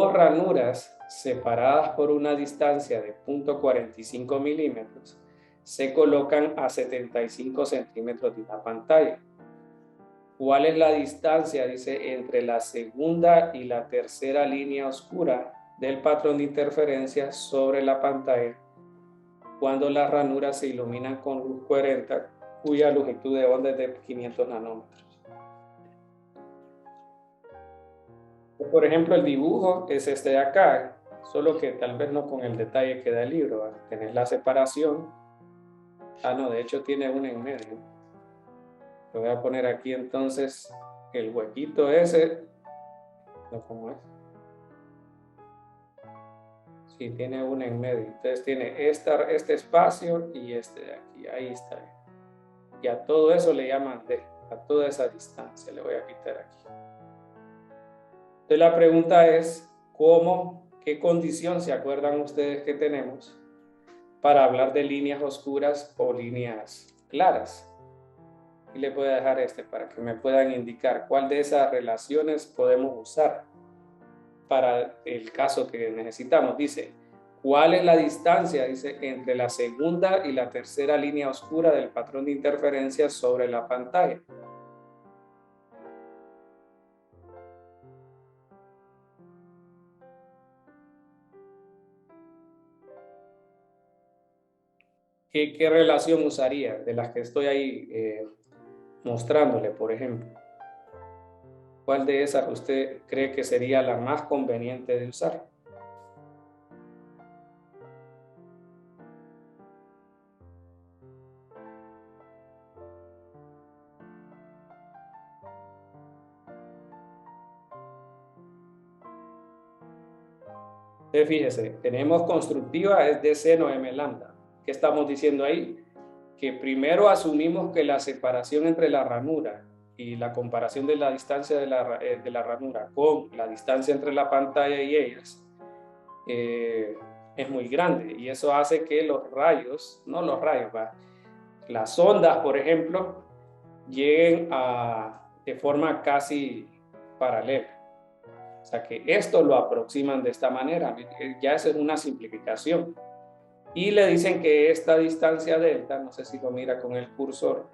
dos ranuras separadas por una distancia de 0.45 milímetros se colocan a 75 centímetros de la pantalla. ¿Cuál es la distancia, dice, entre la segunda y la tercera línea oscura del patrón de interferencia sobre la pantalla cuando las ranuras se iluminan con luz 40, cuya longitud de onda es de 500 nanómetros? Por ejemplo, el dibujo es este de acá, solo que tal vez no con el detalle que da el libro, ¿verdad? Tenés la separación. No, de hecho tiene una en medio. Lo voy a poner aquí entonces el huequito ese. ¿No? ¿Cómo es? Sí, tiene una en medio. Entonces tiene este espacio y este de aquí. Ahí está. Y a todo eso le llaman D. A toda esa distancia le voy a quitar aquí. Entonces la pregunta es, ¿cómo, qué condición se acuerdan ustedes que tenemos para hablar de líneas oscuras o líneas claras? Y les voy a dejar para que me puedan indicar cuál de esas relaciones podemos usar para el caso que necesitamos. Dice, ¿cuál es la distancia? Dice, entre la segunda y la tercera línea oscura del patrón de interferencia sobre la pantalla. ¿Qué relación usaría de las que estoy ahí mostrándole, por ejemplo? ¿Cuál de esas usted cree que sería la más conveniente de usar? Entonces, fíjese, tenemos constructiva es de seno m lambda. ¿Qué estamos diciendo ahí? Que primero asumimos que la separación entre la ranura y la comparación de la distancia de la ranura con la distancia entre la pantalla y ellas es muy grande, y eso hace que los rayos, no los rayos, las ondas, por ejemplo, lleguen de forma casi paralela. O sea que esto lo aproximan de esta manera, ya eso es una simplificación. Y le dicen que esta distancia delta, no sé si lo mira con el cursor,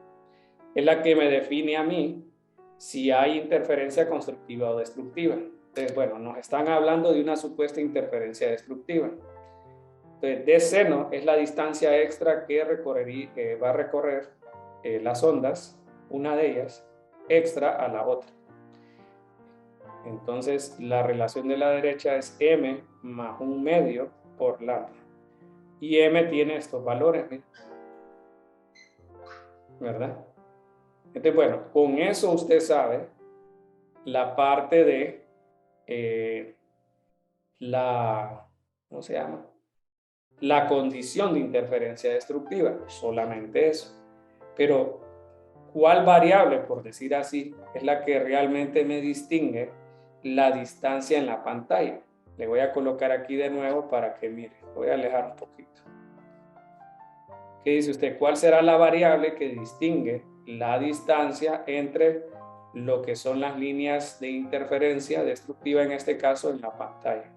es la que me define a mí si hay interferencia constructiva o destructiva. Entonces, bueno, nos están hablando de una supuesta interferencia destructiva. Entonces, d seno es la distancia extra que va a recorrer las ondas, una de ellas, extra a la otra. Entonces, la relación de la derecha es m más 1/2 por lambda. Y m tiene estos valores, ¿verdad? Entonces, bueno, con eso usted sabe la parte de ¿cómo se llama? La condición de interferencia destructiva, solamente eso. Pero, ¿cuál variable, por decir así, es la que realmente me distingue la distancia en la pantalla? Le voy a colocar aquí de nuevo para que mire. Voy a alejar un poquito. ¿Qué dice usted? ¿Cuál será la variable que distingue la distancia entre lo que son las líneas de interferencia destructiva, en este caso, en la pantalla?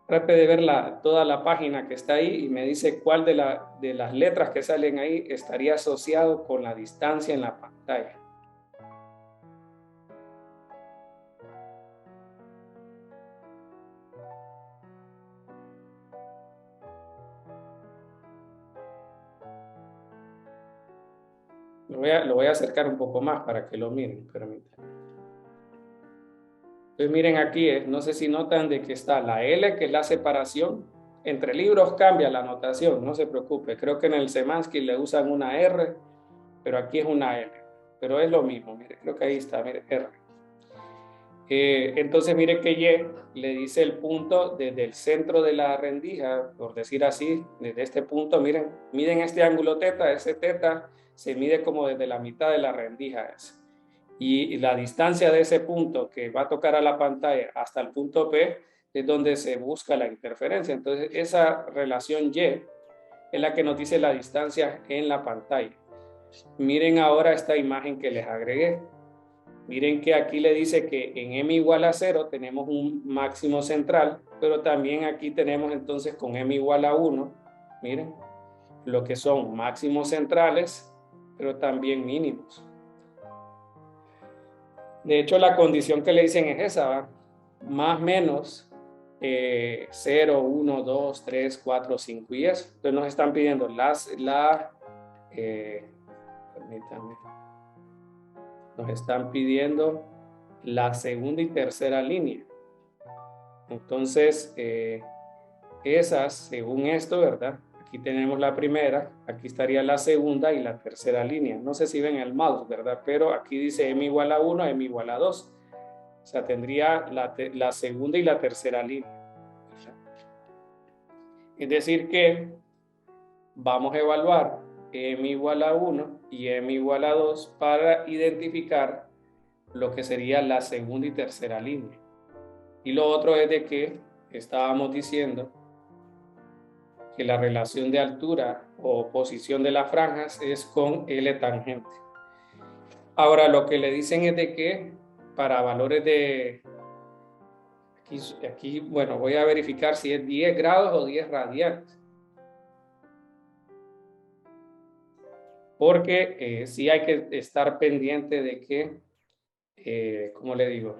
Trate de ver toda la página que está ahí y me dice cuál de las letras que salen ahí estaría asociado con la distancia en la pantalla. Lo voy a acercar un poco más para que lo miren. Permítanme. Entonces miren aquí, no sé si notan de que está la L, que es la separación. Entre libros cambia la notación, no se preocupe. Creo que en el Semansky le usan una R, pero aquí es una L. Pero es lo mismo, mire, creo que ahí está, mire, R. Entonces mire que Y le dice el punto desde el centro de la rendija, por decir así, desde este punto, miren este ángulo teta, ese teta se mide como desde la mitad de la rendija. Y la distancia de ese punto que va a tocar a la pantalla hasta el punto P es donde se busca la interferencia. Entonces esa relación Y es la que nos dice la distancia en la pantalla. Miren ahora esta imagen que les agregué. Miren que aquí le dice que en m igual a 0 tenemos un máximo central, pero también aquí tenemos entonces con m igual a 1, miren, lo que son máximos centrales, pero también mínimos. De hecho, la condición que le dicen es esa, ¿va? Más menos 0, 1, 2, 3, 4, 5 y eso. Entonces nos están pidiendo permítanme, nos están pidiendo la segunda y tercera línea. Entonces, esas, según esto, ¿verdad? Aquí tenemos la primera, aquí estaría la segunda y la tercera línea. No sé si ven el mouse, ¿verdad? Pero aquí dice m igual a 1, m igual a 2. O sea, tendría la segunda y la tercera línea. Es decir que vamos a evaluar m igual a 1 y m igual a 2 para identificar lo que sería la segunda y tercera línea. Y lo otro es de que estábamos diciendo que la relación de altura o posición de las franjas es con L tangente. Ahora, lo que le dicen es de que para valores de... Aquí, bueno, voy a verificar si es 10 grados o 10 radianes. Porque sí hay que estar pendiente de que, ¿cómo le digo?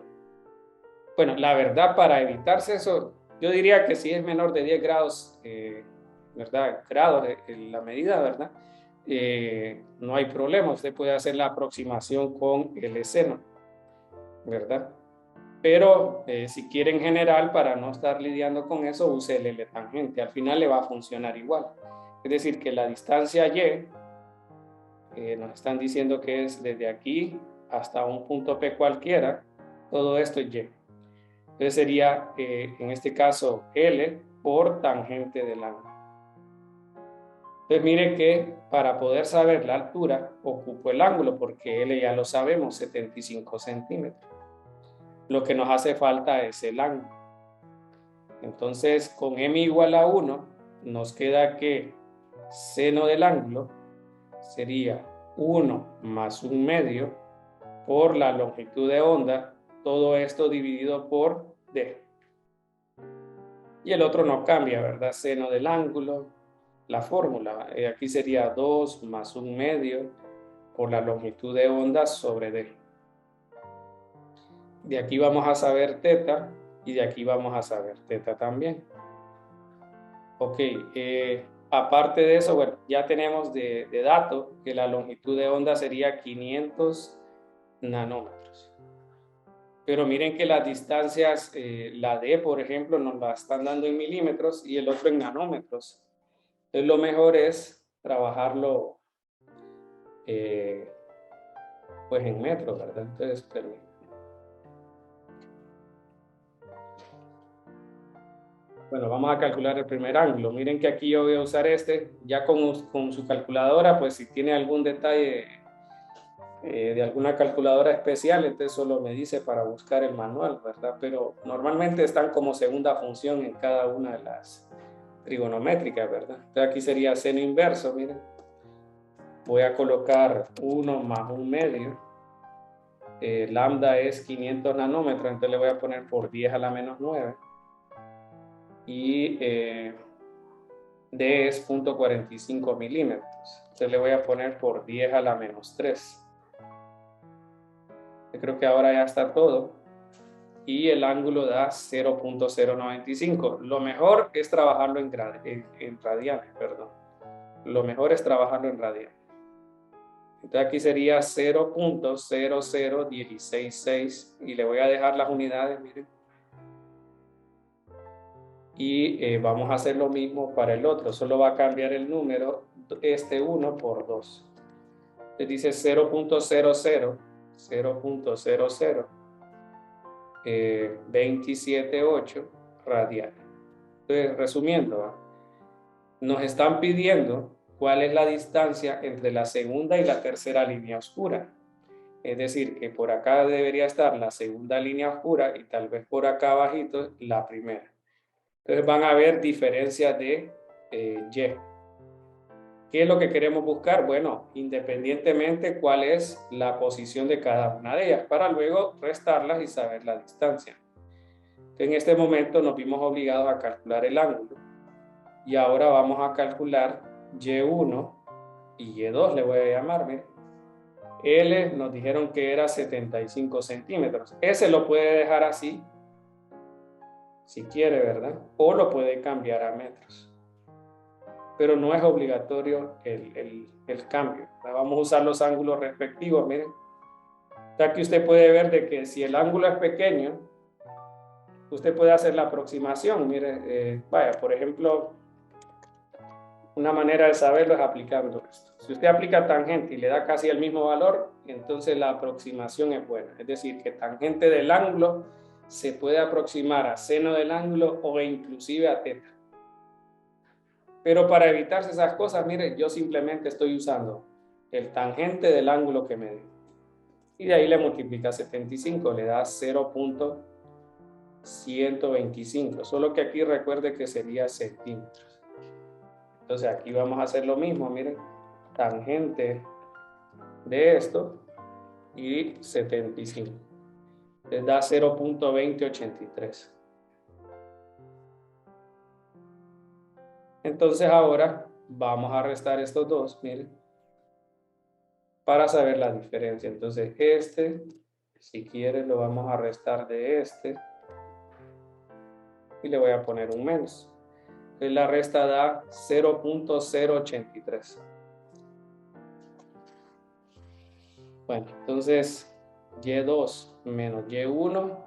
Bueno, la verdad, para evitarse eso, yo diría que si es menor de 10 grados, ¿verdad? Grados la medida, ¿verdad? No hay problema, usted puede hacer la aproximación con el seno, ¿verdad? Pero si quiere en general, para no estar lidiando con eso, use el L tangente, al final le va a funcionar igual. Es decir, que la distancia Y, nos están diciendo que es desde aquí hasta un punto P cualquiera, todo esto es Y. Entonces sería, en este caso, L por tangente del ángulo. Entonces mire que para poder saber la altura, ocupo el ángulo, porque L ya lo sabemos, 75 centímetros. Lo que nos hace falta es el ángulo. Entonces, con m igual a 1, nos queda que seno del ángulo sería 1 más 1 medio por la longitud de onda, todo esto dividido por D. Y el otro no cambia, ¿verdad? Seno del ángulo, la fórmula. Aquí sería 2 más 1 medio por la longitud de onda sobre D. De aquí vamos a saber teta y de aquí vamos a saber teta también. Ok, aparte de eso, bueno, ya tenemos de dato que la longitud de onda sería 500 nanómetros. Pero miren que las distancias, la D, por ejemplo, nos la están dando en milímetros y el otro en nanómetros. Entonces lo mejor es trabajarlo pues en metros, ¿verdad? Entonces, permítanme. Bueno, vamos a calcular el primer ángulo. Miren que aquí yo voy a usar este, ya con su calculadora, pues si tiene algún detalle de alguna calculadora especial, entonces solo me dice para buscar el manual, ¿verdad? Pero normalmente están como segunda función en cada una de las trigonométricas, ¿verdad? Entonces aquí sería seno inverso, miren. Voy a colocar 1 más 1 medio. Lambda es 500 nanómetros, entonces le voy a poner por 10 a la menos 9. Y D es 0.45 milímetros. Entonces le voy a poner por 10 a la menos 3. Yo creo que ahora ya está todo. Y el ángulo da 0.095. Lo mejor es trabajarlo en radianes, perdón. Lo mejor es trabajarlo en radianes. Entonces aquí sería 0.00166 y le voy a dejar las unidades, miren. Y vamos a hacer lo mismo para el otro, solo va a cambiar el número, este 1 por 2. Entonces dice 0.00 278 radianes. Entonces, resumiendo, nos están pidiendo cuál es la distancia entre la segunda y la tercera línea oscura. Es decir, que por acá debería estar la segunda línea oscura y tal vez por acá abajito la primera. Entonces van a haber diferencias de Y. ¿Qué es lo que queremos buscar? Bueno, independientemente cuál es la posición de cada una de ellas, para luego restarlas y saber la distancia. En este momento nos vimos obligados a calcular el ángulo y ahora vamos a calcular Y1 y Y2 le voy a llamar. Miren. L nos dijeron que era 75 centímetros. Ese lo puede dejar así, si quiere, ¿verdad? O lo puede cambiar a metros. Pero no es obligatorio el cambio. Vamos a usar los ángulos respectivos, miren. Aquí usted puede ver de que si el ángulo es pequeño, usted puede hacer la aproximación. Mire, vaya, por ejemplo, una manera de saberlo es aplicando esto. Si usted aplica tangente y le da casi el mismo valor, entonces la aproximación es buena. Es decir, que tangente del ángulo se puede aproximar a seno del ángulo o inclusive a teta. Pero para evitarse esas cosas, mire, yo simplemente estoy usando el tangente del ángulo que me dio. Y de ahí le multiplica 75, le da 0.125. Solo que aquí recuerde que sería centímetros. Entonces aquí vamos a hacer lo mismo, miren, tangente de esto y 75. Les da 0.2083. Entonces ahora vamos a restar estos dos, miren, para saber la diferencia. Entonces si quiere, lo vamos a restar de este y le voy a poner un menos. Entonces la resta da 0.083. Bueno, entonces Y2 menos Y1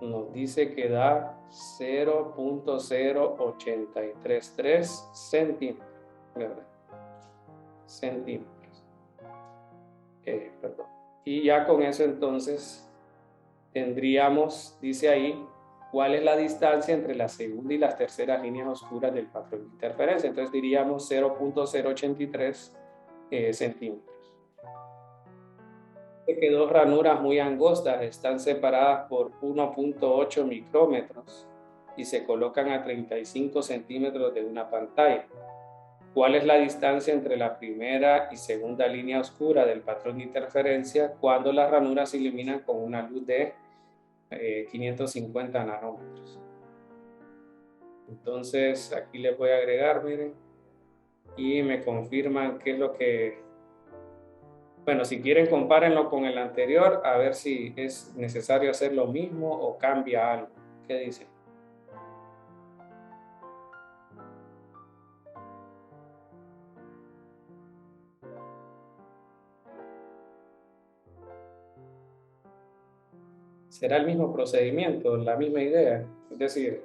nos dice que da 0.0833 centímetros, ¿verdad? Centímetros. Perdón. Y ya con eso entonces tendríamos, dice ahí, cuál es la distancia entre la segunda y las terceras líneas oscuras del patrón de interferencia. Entonces diríamos 0.083 centímetros. Que dos ranuras muy angostas están separadas por 1.8 micrómetros y se colocan a 35 centímetros de una pantalla. ¿Cuál es la distancia entre la primera y segunda línea oscura del patrón de interferencia cuando las ranuras se iluminan con una luz de 550 nanómetros? Entonces aquí les voy a agregar, miren, y me confirman qué es lo que... Bueno, si quieren, compárenlo con el anterior, a ver si es necesario hacer lo mismo o cambia algo. ¿Qué dicen? ¿Será el mismo procedimiento, la misma idea? Es decir,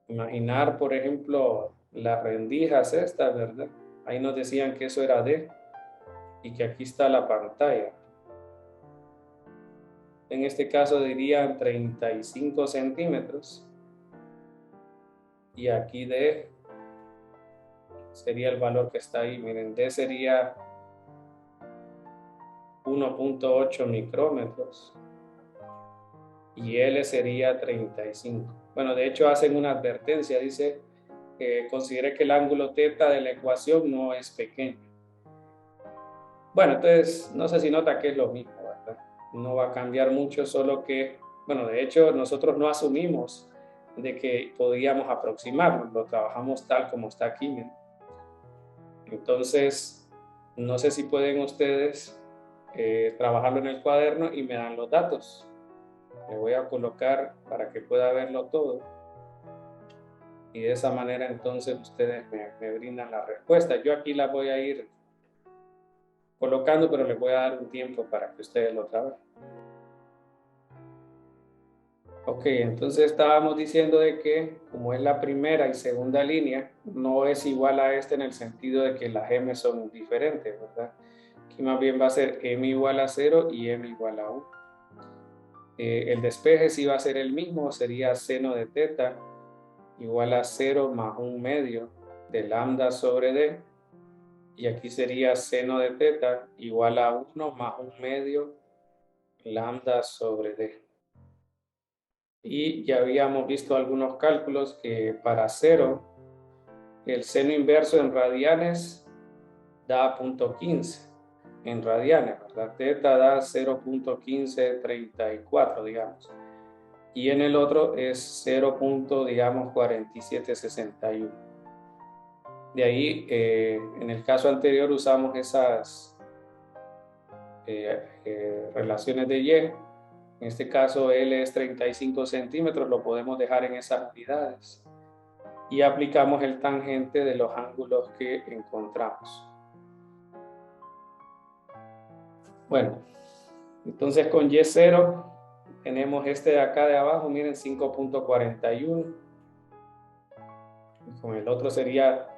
imaginar, por ejemplo, las rendijas estas, ¿verdad? Ahí nos decían que eso era D y que aquí está la pantalla. En este caso dirían 35 centímetros y aquí D sería el valor que está ahí. Miren, D sería 1.8 micrómetros y L sería 35. Bueno, de hecho hacen una advertencia, dice que considere que el ángulo teta de la ecuación no es pequeño. Bueno, entonces no sé si nota que es lo mismo, ¿verdad? No va a cambiar mucho, solo que, bueno, de hecho nosotros no asumimos de que podíamos aproximarnos, lo trabajamos tal como está aquí, ¿no? Entonces, no sé si pueden ustedes trabajarlo en el cuaderno y me dan los datos. Le voy a colocar para que pueda verlo todo. Y de esa manera entonces ustedes me brindan la respuesta. Yo aquí la voy a ir colocando, pero les voy a dar un tiempo para que ustedes lo trabajen. Ok, entonces estábamos diciendo de que como es la primera y segunda línea, no es igual a este en el sentido de que las m son diferentes, ¿verdad? Aquí más bien va a ser m igual a 0 y m igual a 1. El despeje sí va a ser el mismo, sería seno de teta igual a 0 más 1 medio de lambda sobre d. Y aquí sería seno de teta igual a 1 más 1 medio lambda sobre d. Y ya habíamos visto algunos cálculos que para 0 el seno inverso en radianes da 0.15 en radianes, ¿verdad? Teta da 0.1534, digamos. Y en el otro es 0.4761. De ahí, en el caso anterior usamos esas relaciones de Y. En este caso L es 35 centímetros, lo podemos dejar en esas unidades. Y aplicamos el tangente de los ángulos que encontramos. Bueno, entonces con Y0 tenemos este de acá de abajo, miren, 5.41. Con el otro sería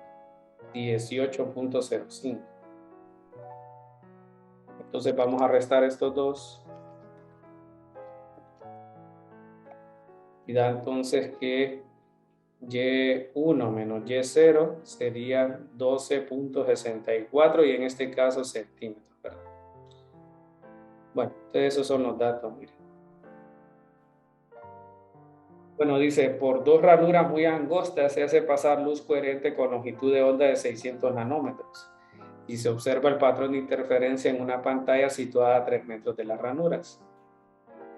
18.05. Entonces vamos a restar estos dos. Y da entonces que Y1 menos Y0 sería 12.64 y en este caso centímetros, ¿verdad? Bueno, entonces esos son los datos, miren. Bueno, dice, por dos ranuras muy angostas se hace pasar luz coherente con longitud de onda de 600 nanómetros y se observa el patrón de interferencia en una pantalla situada a 3 metros de las ranuras.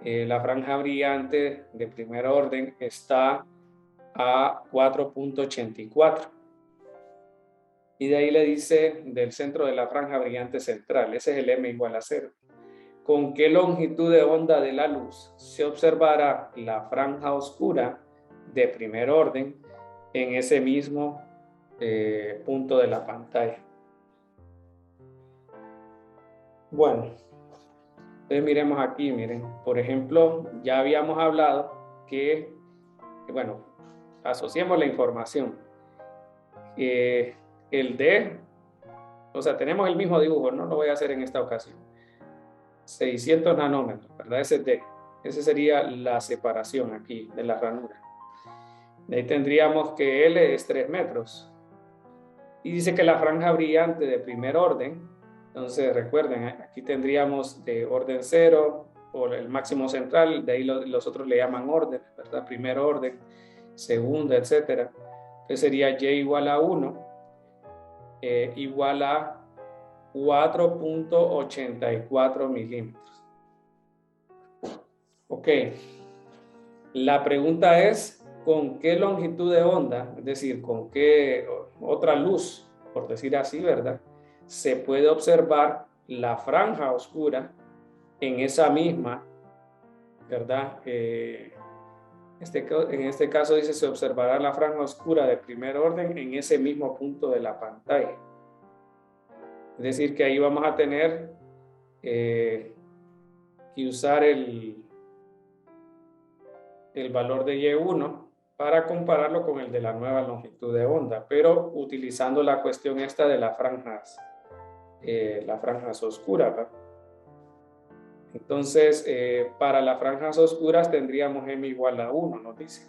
La franja brillante de primer orden está a 4.84 y de ahí le dice del centro de la franja brillante central, ese es el m igual a 0. ¿Con qué longitud de onda de la luz se observará la franja oscura de primer orden en ese mismo punto de la pantalla? Bueno, entonces miremos aquí, miren, por ejemplo, ya habíamos hablado que, bueno, asociemos la información. El D, o sea, tenemos el mismo dibujo, no lo voy a hacer en esta ocasión. 600 nanómetros, ¿verdad? Ese es D. Esa sería la separación aquí de la ranura. De ahí tendríamos que L es 3 metros. Y dice que la franja brillante de primer orden, entonces recuerden, aquí tendríamos de orden 0 o el máximo central, de ahí los otros le llaman orden, ¿verdad? Primer orden, segundo, etcétera. Entonces sería Y igual a 1, igual a 4.84 milímetros. Ok, la pregunta es, ¿con qué longitud de onda, es decir, con qué otra luz, por decir así, ¿verdad? Se puede observar la franja oscura en esa misma, ¿verdad? En este caso dice, se observará la franja oscura de primer orden en ese mismo punto de la pantalla. Es decir, que ahí vamos a tener que usar el valor de Y1 para compararlo con el de la nueva longitud de onda, pero utilizando la cuestión esta de las franjas oscuras, ¿verdad? Entonces, para las franjas oscuras tendríamos m igual a 1, nos dice.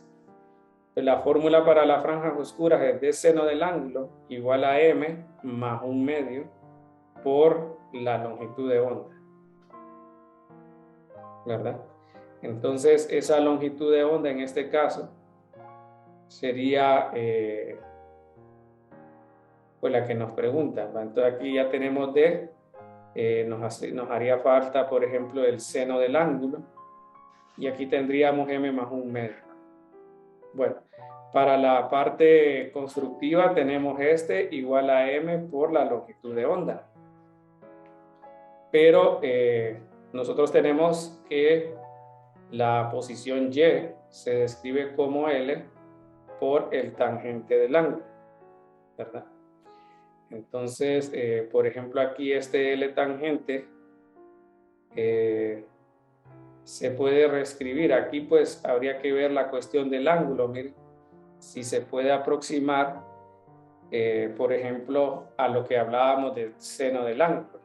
La fórmula para las franjas oscuras es d seno del ángulo igual a m más 1/2 por la longitud de onda, ¿verdad? Entonces, esa longitud de onda en este caso sería pues la que nos preguntan, ¿va? Entonces aquí ya tenemos D, nos haría falta, por ejemplo, el seno del ángulo, y aquí tendríamos m más 1/2. Bueno, para la parte constructiva tenemos este igual a m por la longitud de onda. Pero nosotros tenemos que la posición Y se describe como L por el tangente del ángulo, ¿verdad? Entonces, por ejemplo, aquí este L tangente se puede reescribir. Aquí pues habría que ver la cuestión del ángulo. Miren, si se puede aproximar, por ejemplo, a lo que hablábamos del seno del ángulo.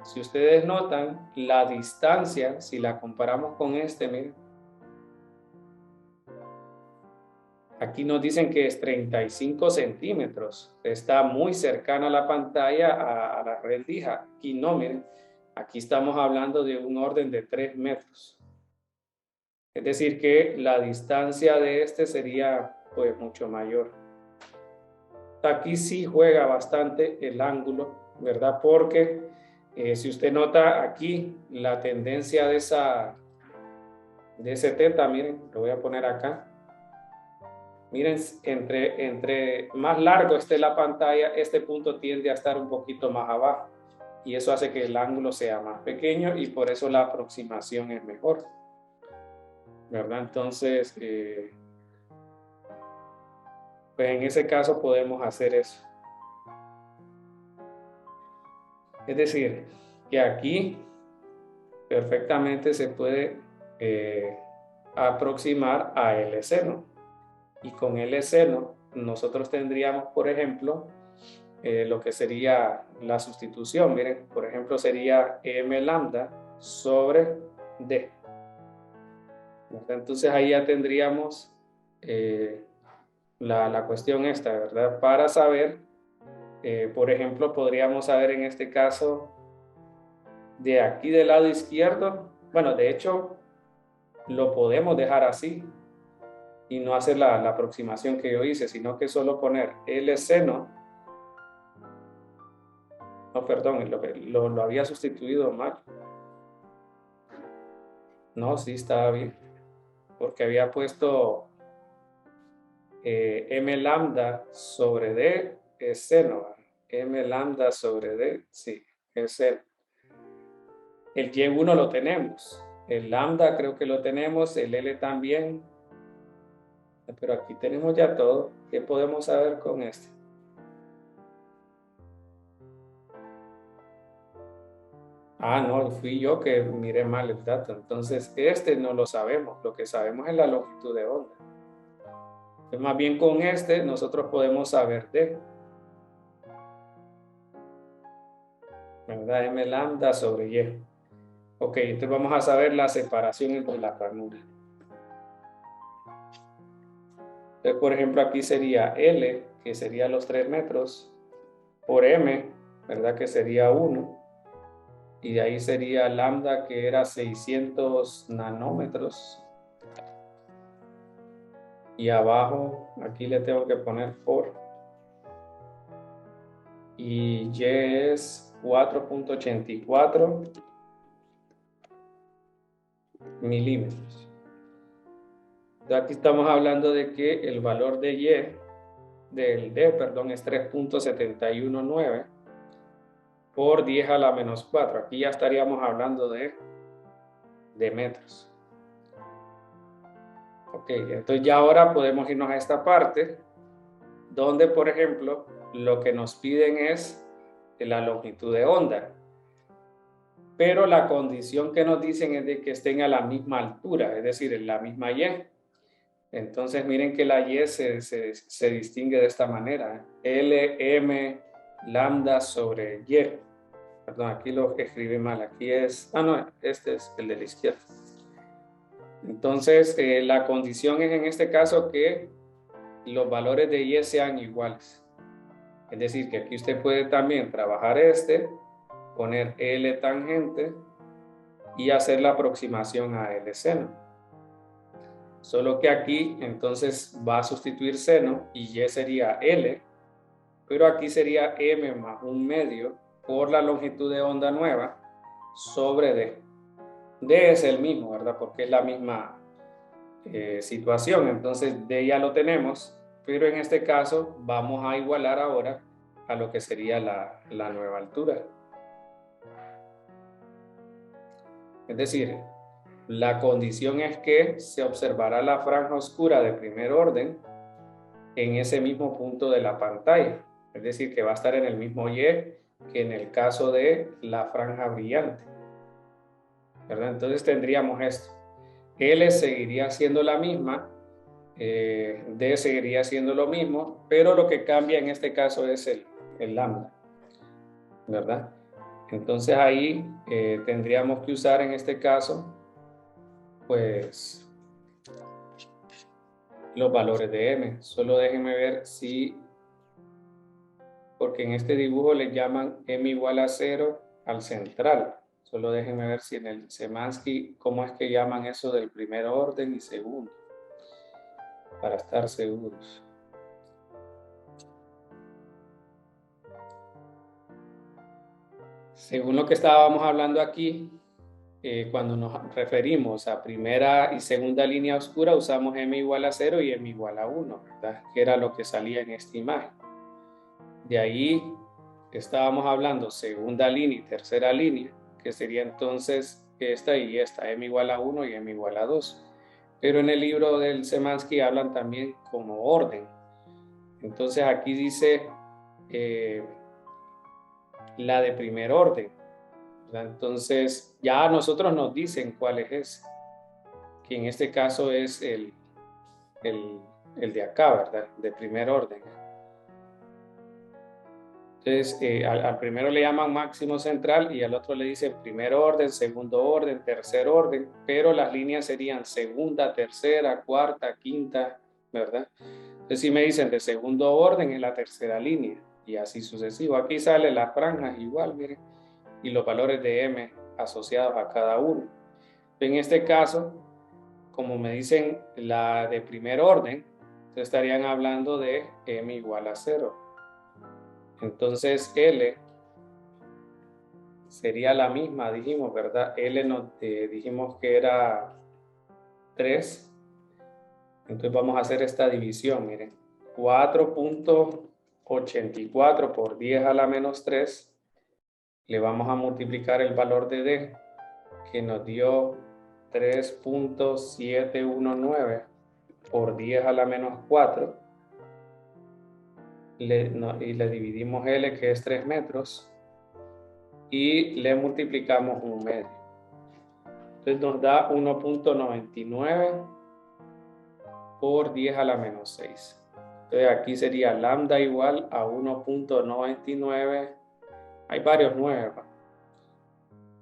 Si ustedes notan, la distancia, si la comparamos con este, miren, aquí nos dicen que es 35 centímetros. Está muy cercana a la pantalla, a la rendija. Aquí no, miren. Aquí estamos hablando de un orden de 3 metros. Es decir, que la distancia de este sería pues mucho mayor. aquí sí juega bastante el ángulo, ¿verdad? Porque si usted nota aquí la tendencia de ese teta, miren, lo voy a poner acá. Miren, entre más largo esté la pantalla, este punto tiende a estar un poquito más abajo. Y eso hace que el ángulo sea más pequeño y por eso la aproximación es mejor, ¿verdad? Entonces, pues en ese caso podemos hacer eso. Es decir, que aquí perfectamente se puede aproximar a L seno. Y con L seno nosotros tendríamos, por ejemplo, lo que sería la sustitución. Miren, por ejemplo, sería M lambda sobre D. Entonces ahí ya tendríamos la cuestión esta, ¿verdad? Para saber, por ejemplo, podríamos saber en este caso de aquí del lado izquierdo, bueno, de hecho, lo podemos dejar así y no hacer la aproximación que yo hice, sino que solo poner L seno. No, perdón, lo había sustituido mal. No, sí estaba bien, porque había puesto M lambda sobre D es seno. M lambda sobre D, sí, es seno. El Y1 lo tenemos, el lambda creo que lo tenemos, el L también, pero aquí tenemos ya todo. ¿Qué podemos saber con este? Ah, no, fui yo que miré mal el dato. Entonces, este no lo sabemos. Lo que sabemos es la longitud de onda. Entonces, más bien con este nosotros podemos saber D, ¿verdad? M lambda sobre Y. Ok, entonces vamos a saber la separación entre las ranuras. Entonces, por ejemplo, aquí sería L, que sería los 3 metros, por M, ¿verdad? Que sería 1. Y de ahí sería lambda, que era 600 nanómetros. Y abajo, aquí le tengo que poner por. Y Y es 4.84 milímetros. Entonces aquí estamos hablando de que el valor de Y, del D, perdón, es 3.719 por 10 a la menos 4. Aquí ya estaríamos hablando de metros. Ok, entonces ya ahora podemos irnos a esta parte donde, por ejemplo, lo que nos piden es la longitud de onda. Pero la condición que nos dicen es de que estén a la misma altura, es decir, en la misma Y. Entonces miren que la Y se distingue de esta manera. L, M, lambda sobre Y. Perdón, aquí lo escribí mal. Aquí es... Ah, no, este es el de la izquierda. Entonces, la condición es en este caso que los valores de Y sean iguales. Es decir, que aquí usted puede también trabajar poner L tangente y hacer la aproximación a L seno. Solo que aquí entonces va a sustituir seno y Y sería L, pero aquí sería M más un medio por la longitud de onda nueva sobre D. D es el mismo, ¿verdad? Porque es la misma situación. Entonces D ya lo tenemos, pero en este caso vamos a igualar ahora a lo que sería la nueva altura. Es decir, la condición es que se observará la franja oscura de primer orden en ese mismo punto de la pantalla. Es decir, que va a estar en el mismo Y que en el caso de la franja brillante, ¿verdad? Entonces tendríamos esto. L seguiría siendo la misma, D seguiría siendo lo mismo, pero lo que cambia en este caso es el lambda, ¿verdad? Entonces ahí tendríamos que usar en este caso, pues, los valores de M. Solo déjenme ver si, porque en este dibujo le llaman M igual a 0 al central. Solo déjenme ver si en el Szymanski, cómo es que llaman eso del primer orden y segundo, para estar seguros. Según lo que estábamos hablando aquí, cuando nos referimos a primera y segunda línea oscura, usamos m igual a 0 y m igual a 1, ¿verdad? Que era lo que salía en esta imagen. De ahí estábamos hablando segunda línea y tercera línea, que sería entonces esta y esta, m igual a 1 y m igual a 2. Pero en el libro del Semansky hablan también como orden. Entonces aquí dice la de primer orden, ¿verdad? Entonces ya a nosotros nos dicen cuál es ese, que en este caso es el de acá, ¿verdad? De primer orden. Entonces, al primero le llaman máximo central y al otro le dicen primer orden, segundo orden, tercer orden, pero las líneas serían segunda, tercera, cuarta, quinta, ¿verdad? Entonces, si me dicen de segundo orden es la tercera línea y así sucesivo. Aquí salen las franjas igual, miren, y los valores de m asociados a cada uno. En este caso, como me dicen la de primer orden, estarían hablando de m igual a 0. Entonces L sería la misma, dijimos, ¿verdad? L nos dijimos que era 3. Entonces vamos a hacer esta división, miren. 4.84 por 10 a la menos 3. Le vamos a multiplicar el valor de D, que nos dio 3.719 por 10 a la menos 4. Y le dividimos L, que es 3 metros, y le multiplicamos un medio. Entonces nos da 1.99 por 10 a la menos 6. Entonces aquí sería lambda igual a 1.99. Hay varios 9,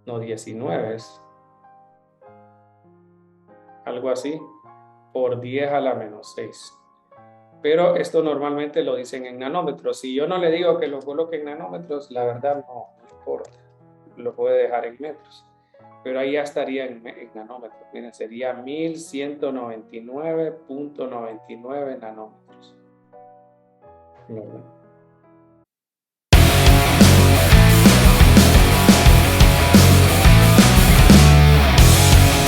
no 19, algo así, por 10 a la menos 6. Pero esto normalmente lo dicen en nanómetros. Si yo no le digo que lo coloque en nanómetros, la verdad no importa. Lo puede dejar en metros. Pero ahí ya estaría en nanómetros. Miren, sería 1199.99 nanómetros. ¿Verdad?